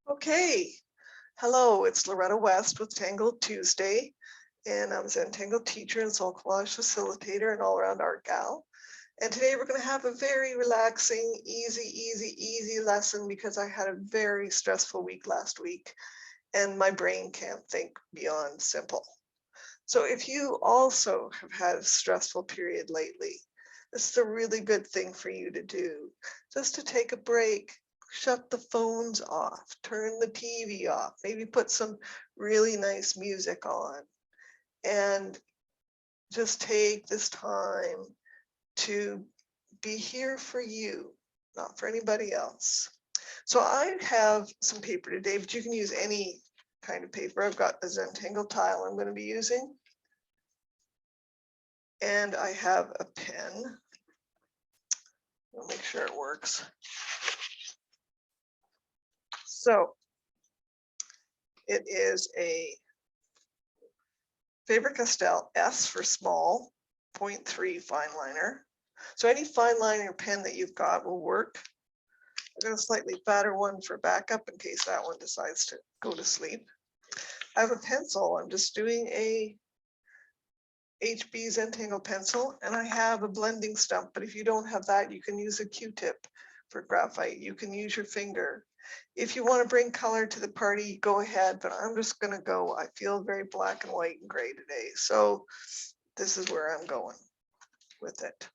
Okay, hello, it's Loretta West with Tangle Tuesday, and I'm a Tangle teacher and soul collage facilitator and all-around art gal. And today we're going to have a very relaxing, easy lesson because I had a very stressful week last week and my brain can't think beyond simple. So if you also have had a stressful period lately, this is a really good thing for you to do, just to take a break, shut the phones off, turn the TV off, maybe put some really nice music on, and just take this time to be here for you, not for anybody else. So I have some paper today, but you can use any kind of paper. I've got a Zentangle tile I'm going to be using. And I have a pen. I'll make sure it works. So it is a Faber-Castell S for small, 0.3 fine liner. So any fine liner pen that you've got will work. I've got a slightly fatter one for backup in case that one decides to go to sleep. I have a pencil. I'm just doing a HB Zentangle pencil, and I have a blending stump, but if you don't have that, you can use a Q-tip for graphite. You can use your finger. If you want to bring color to the party, go ahead, but I'm just going to go. I feel very black and white and gray today, so this is where I'm going with it.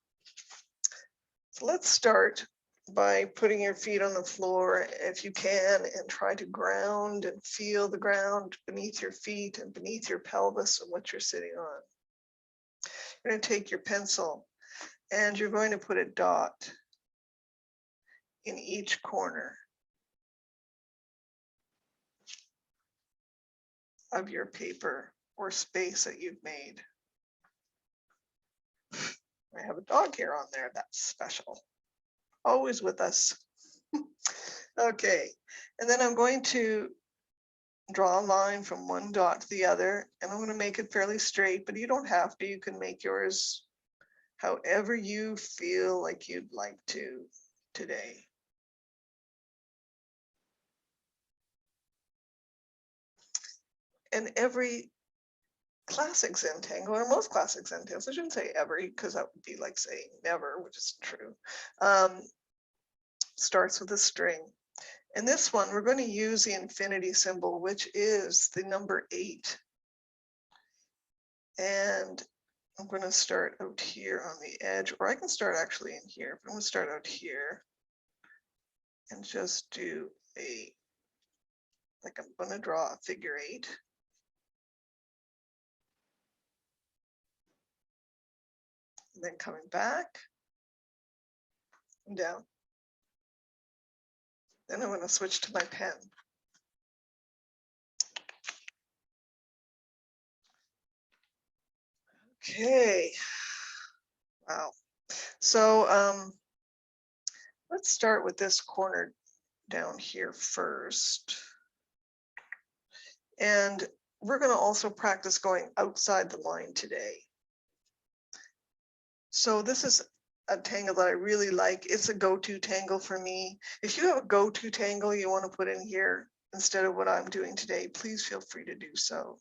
So let's start by putting your feet on the floor if you can, and try to ground and feel the ground beneath your feet and beneath your pelvis and what you're sitting on. You're going to take your pencil and you're going to put a dot in each corner of your paper or space that you've made. I have a dog hair on there. That's special. Always with us. Okay, and then I'm going to draw a line from one dot to the other, and I'm going to make it fairly straight, but you don't have to. You can make yours however you feel like you'd like to today. And every classic Zentangle, or most classic Zentangles, I shouldn't say every, because that would be like saying never, which is true, starts with a string. And this one, we're going to use the infinity symbol, which is the number 8. And I'm going to start out here on the edge, or I can start actually in here, but I'm going to start out here and just do like I'm going to draw a figure 8. And then coming back and down. Then I'm going to switch to my pen. Okay. Wow. So let's start with this corner down here first. And we're going to also practice going outside the line today. So this is a tangle that I really like. It's a go-to tangle for me. If you have a go-to tangle you want to put in here instead of what I'm doing today, please feel free to do so.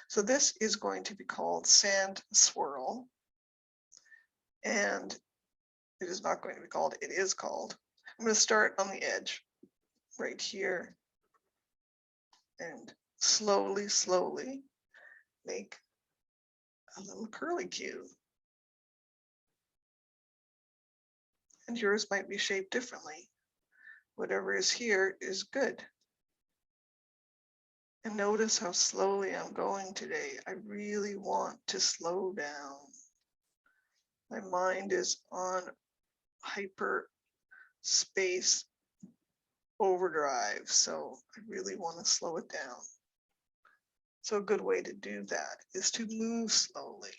So this is going to be called Sand Swirl. And it is not going to be called, it is called. I'm going to start on the edge right here and slowly make a little curly Q. And yours might be shaped differently. Whatever is here is good. And notice how slowly I'm going today. I really want to slow down. My mind is on hyper space overdrive, so I really want to slow it down. So a good way to do that is to move slowly.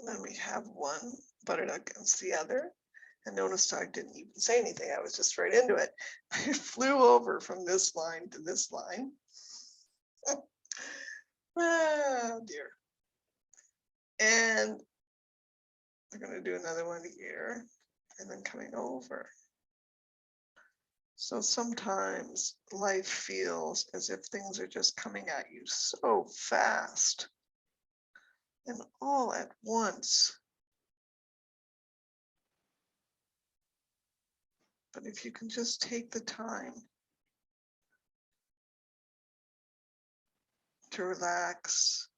Then we have one butted against the other. And notice I didn't even say anything. I was just right into it. I flew over from this line to this line. Oh dear. And we're going to do another one here and then coming over. So sometimes life feels as if things are just coming at you so fast and all at once. But if you can just take the time to relax,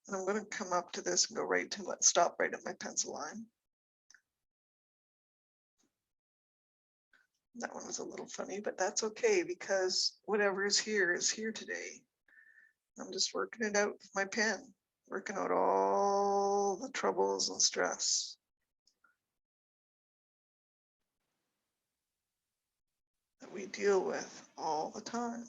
and I'm going to come up to this and go right to my, stop right at my pencil line. That one was a little funny, but that's okay because whatever is here today. I'm just working it out with my pen, working out all the troubles and stress that we deal with all the time.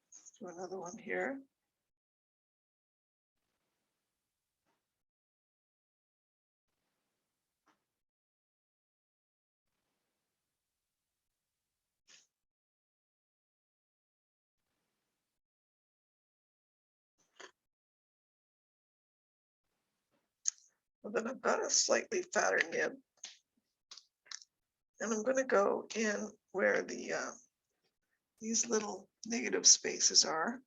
Let's do another one here. Well, then I've got a slightly fatter nib. And I'm going to go in where the these little negative spaces are.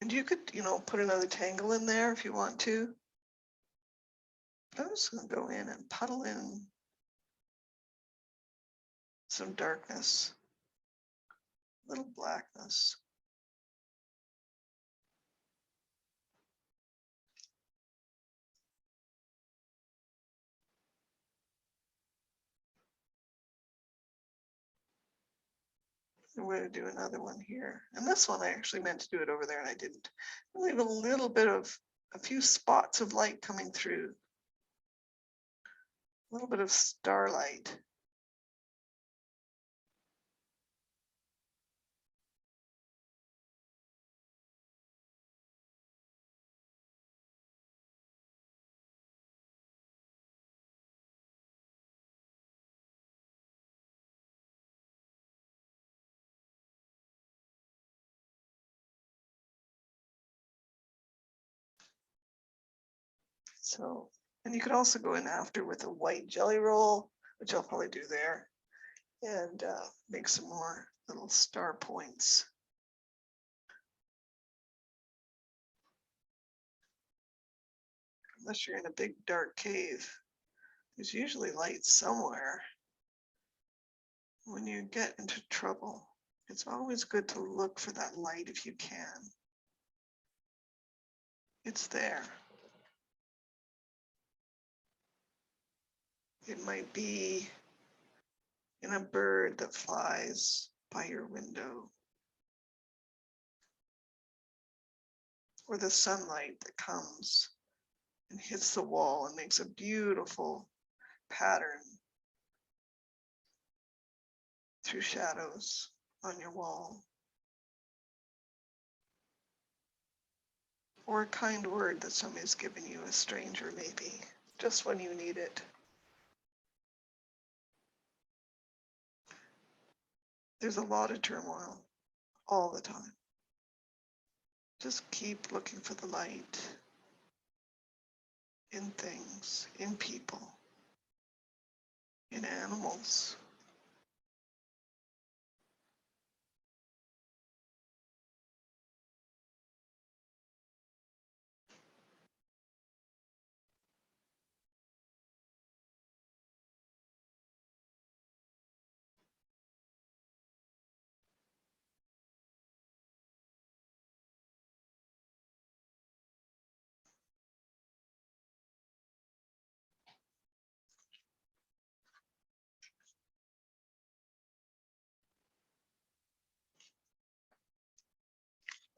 And you could, put another tangle in there if you want to. But I'm just going to go in and puddle in some darkness, a little blackness. And we're going to do another one here. And this one, I actually meant to do it over there and I didn't. I'll leave a little bit of, a few spots of light coming through. A little bit of starlight. So, and you could also go in after with a white jelly roll, which I'll probably do there, and make some more little star points. Unless you're in a big dark cave, there's usually light somewhere. When you get into trouble, it's always good to look for that light if you can. It's there. It might be in a bird that flies by your window, or the sunlight that comes and hits the wall and makes a beautiful pattern through shadows on your wall. Or a kind word that somebody's given you, a stranger maybe, just when you need it. There's a lot of turmoil all the time. Just keep looking for the light in things, in people, in animals.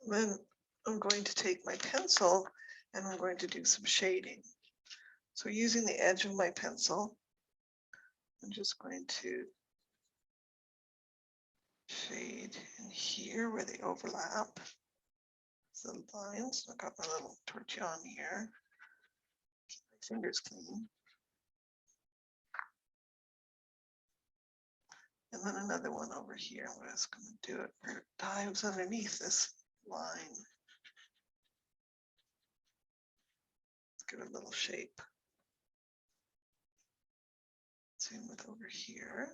Then I'm going to take my pencil and I'm going to do some shading. So using the edge of my pencil, I'm just going to shade in here where they overlap. The lines. I've got my little tortillon here. Keep my fingers clean. And then another one over here. I'm just going to do it where it dives underneath this line. Give it a little shape. Same with over here.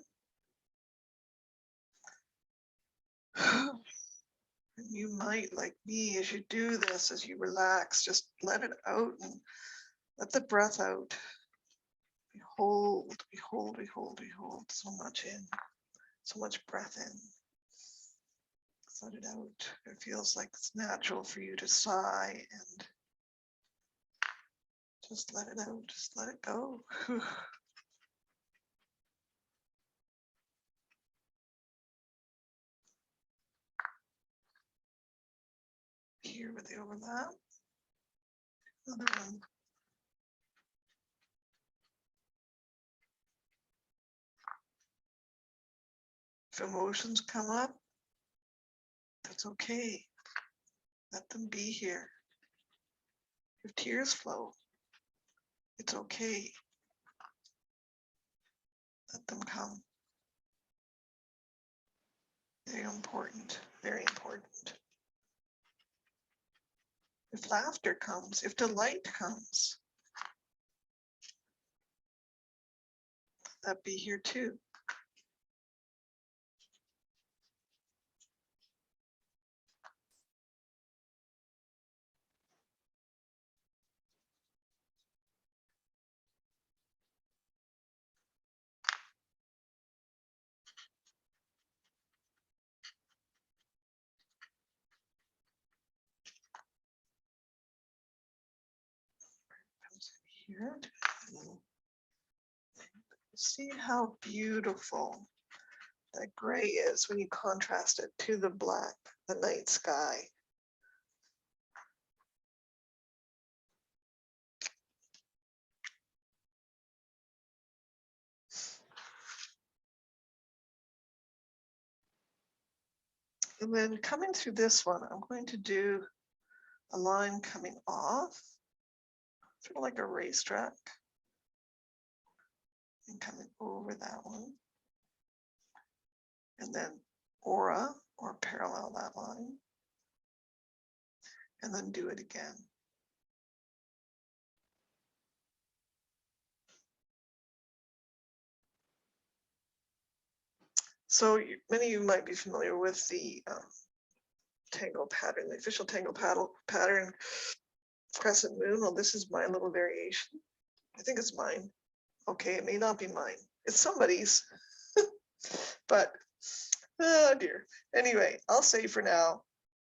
And you might, like me, as you do this, as you relax, just let it out and let the breath out. Behold, behold, behold, behold. So much in, so much breath in. Let it out. It feels like it's natural for you to sigh and just let it out. Just let it go. Here with the overlap. Another one. If emotions come up, that's okay. Let them be here. If tears flow, it's okay. Let them come. Very important, very important. If laughter comes, if delight comes, let that be here too. Here. See how beautiful that gray is when you contrast it to the black, the night sky. And then coming through this one, I'm going to do a line coming off, sort of like a racetrack, and coming over that one. And then aura, or parallel that line, and then do it again. So many of you might be familiar with the Tangle pattern, the official Tangle pattern, crescent moon. Well, this is my little variation. I think it's mine. Okay, it may not be mine. It's somebody's, but oh dear. Anyway, I'll say for now,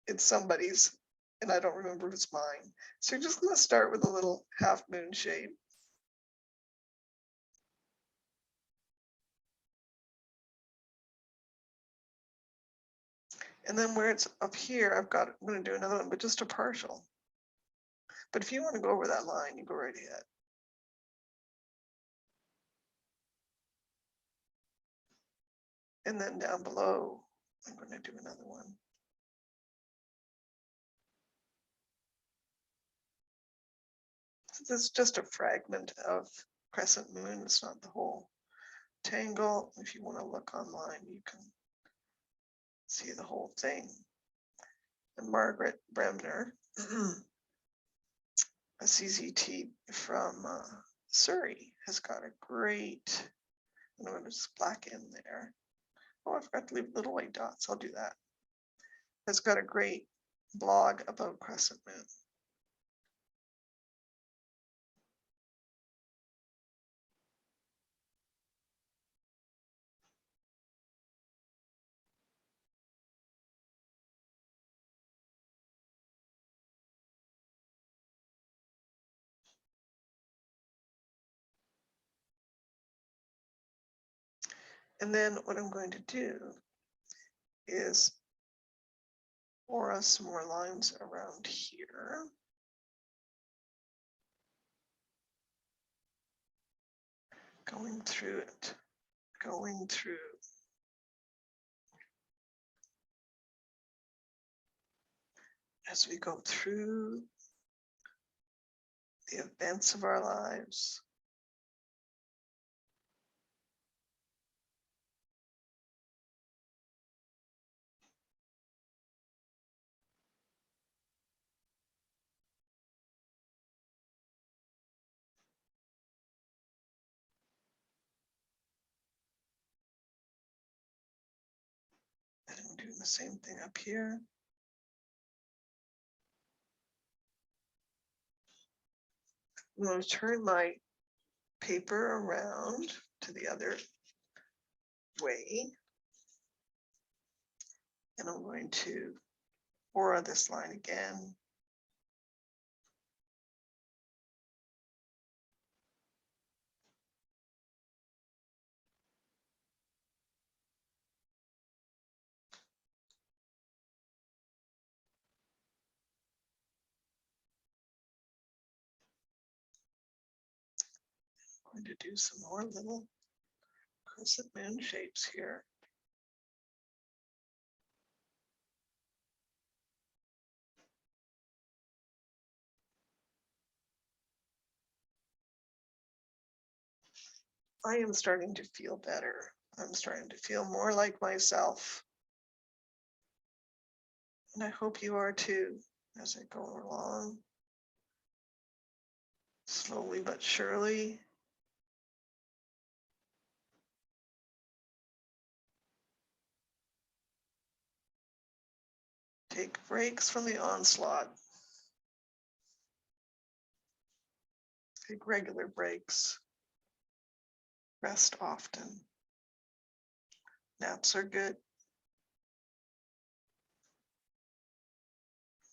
it's somebody's, and I don't remember if it's mine. So you're just going to start with a little half moon shape. And then where it's up here, I'm going to do another one, but just a partial. But if you want to go over that line, you go right ahead. And then down below, I'm going to do another one. This is just a fragment of crescent moon. It's not the whole tangle. If you want to look online, you can see the whole thing. And Margaret Bremner, a CZT from Surrey, has got a great, I'm going to just black in there. Oh, I forgot to leave little white dots. I'll do that. Has got a great blog about crescent moon. And then what I'm going to do is aura some more lines around here. Going through it. going through as we go through the events of our lives. And I'm doing the same thing up here. I'm going to turn my paper around to the other way. And I'm going to aura this line again. I'm going to do some more little crescent moon shapes here. I am starting to feel better. I'm starting to feel more like myself. And I hope you are too, as I go along. Slowly but surely. Take breaks from the onslaught. Take regular breaks. Rest often. Naps are good.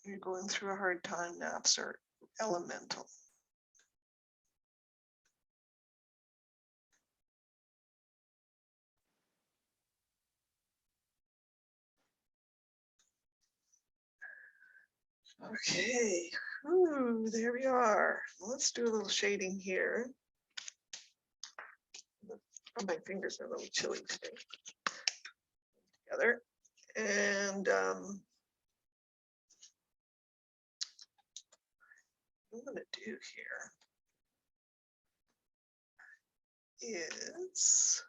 You're going through a hard time, naps are elemental. Okay, ooh, there we are. Let's do a little shading here. Oh, my fingers are a little chilly today. Together. And what I'm going to do here is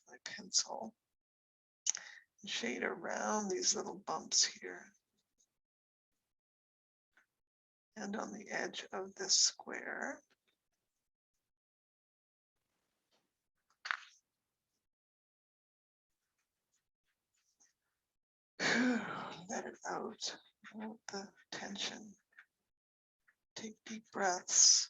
my pencil shade around these little bumps here and on the edge of this square. Let it out, let the tension. Take deep breaths.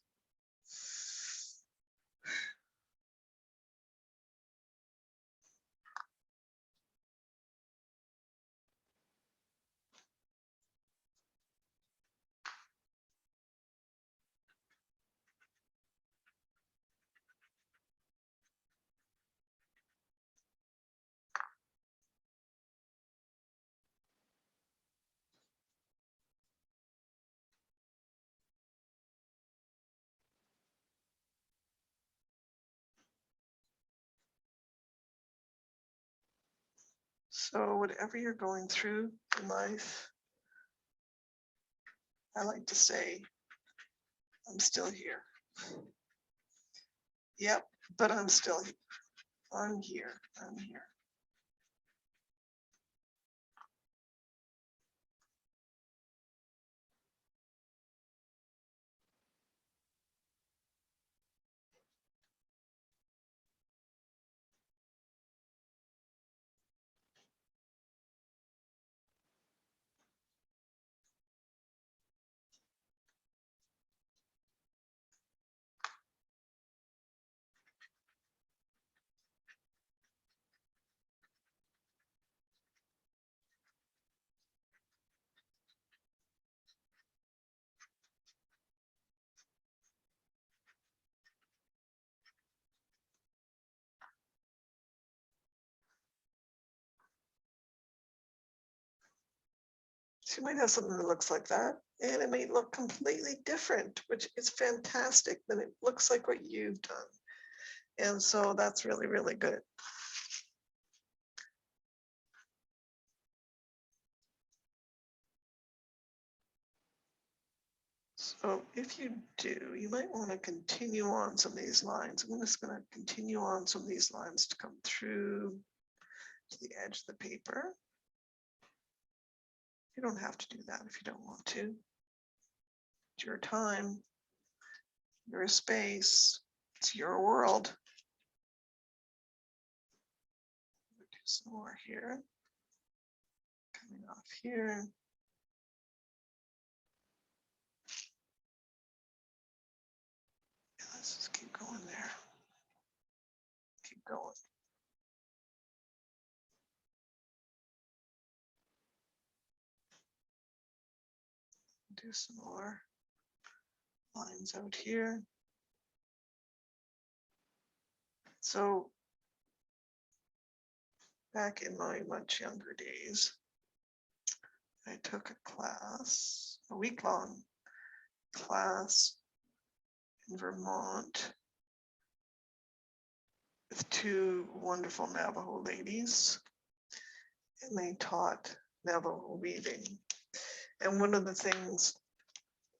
So whatever you're going through in life, I like to say, I'm still here. Yep, but I'm still here. I'm here. I'm here. So you might have something that looks like that, and it may look completely different, which is fantastic. Then it looks like what you've done. And so that's really, really good. So if you do, you might want to continue on some of these lines. I'm just going to continue on some of these lines to come through to the edge of the paper. You don't have to do that if you don't want to. It's your time, your space, it's your world. Do some more here. Coming off here. Let's just keep going there. Keep going. Do some more lines out here. So back in my much younger days, I took a class, a week-long class in Vermont with two wonderful Navajo ladies, and they taught Navajo weaving. And one of the things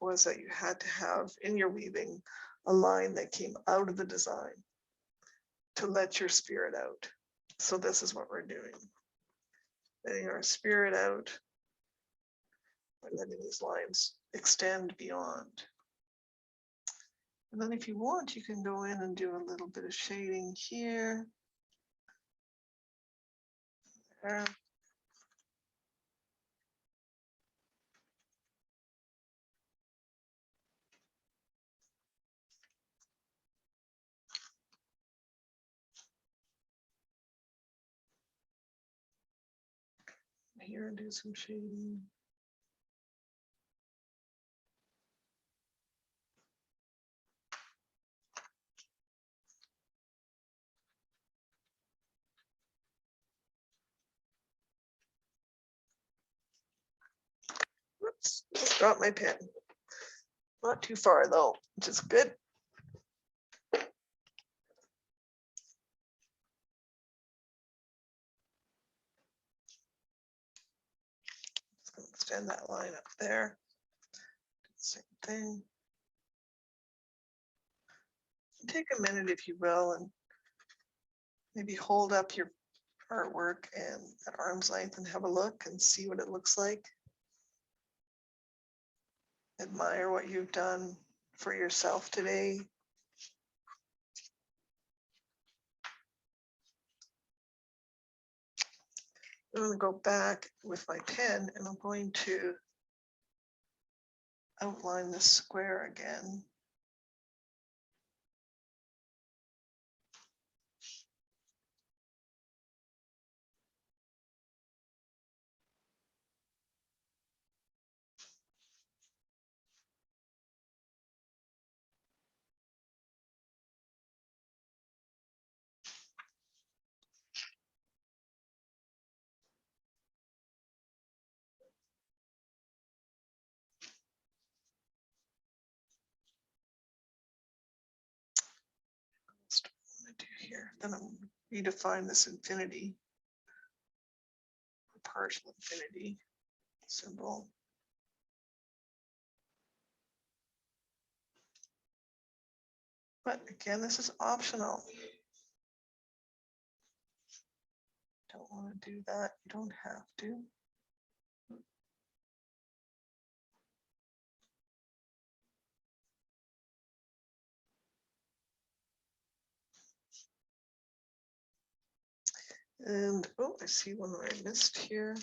was that you had to have in your weaving a line that came out of the design to let your spirit out. So this is what we're doing. Letting our spirit out by letting these lines extend beyond. And then if you want, you can go in and do a little bit of shading here. There. Here and do some shading. Whoops, just dropped my pen. Not too far though, which is good. Just gonna extend that line up there. Same thing. Take a minute, if you will, and maybe hold up your artwork and at arm's length and have a look and see what it looks like. Admire what you've done for yourself today. I'm going to go back with my pen and I'm going to outline this square again. That's what I want to do here. Then I'm redefine this infinity, partial infinity symbol. But again, this is optional. Don't want to do that. You don't have to. And oh, I see one that I missed here.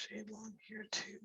shade along here too.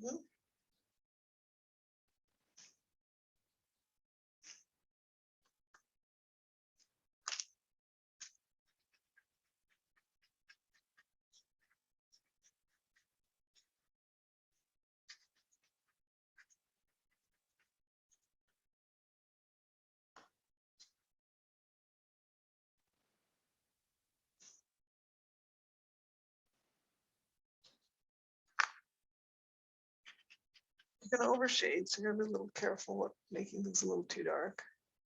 You're going to overshade, so you're going to be a little careful with making things a little too dark.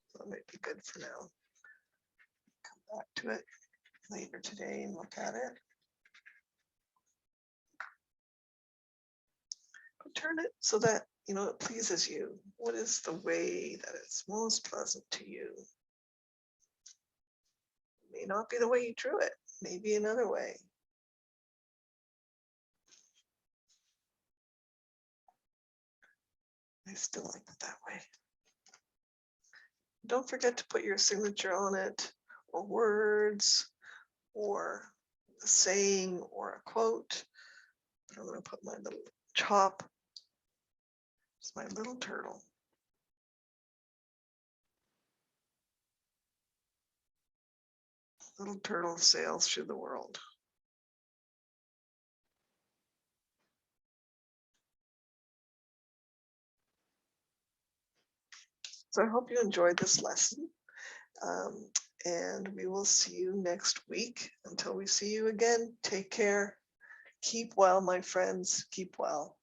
So that might be good for now. Come back to it later today and look at it. Turn it so that it pleases you. What is the way that it's most pleasant to you? It may not be the way you drew it, maybe another way. I still like it that way. Don't forget to put your signature on it, or words, or a saying, or a quote. But I'm going to put my little chop. It's my little turtle. Little turtle sails through the world. So I hope you enjoyed this lesson. And we will see you next week. Until we see you again, take care. Keep well, my friends. Keep well.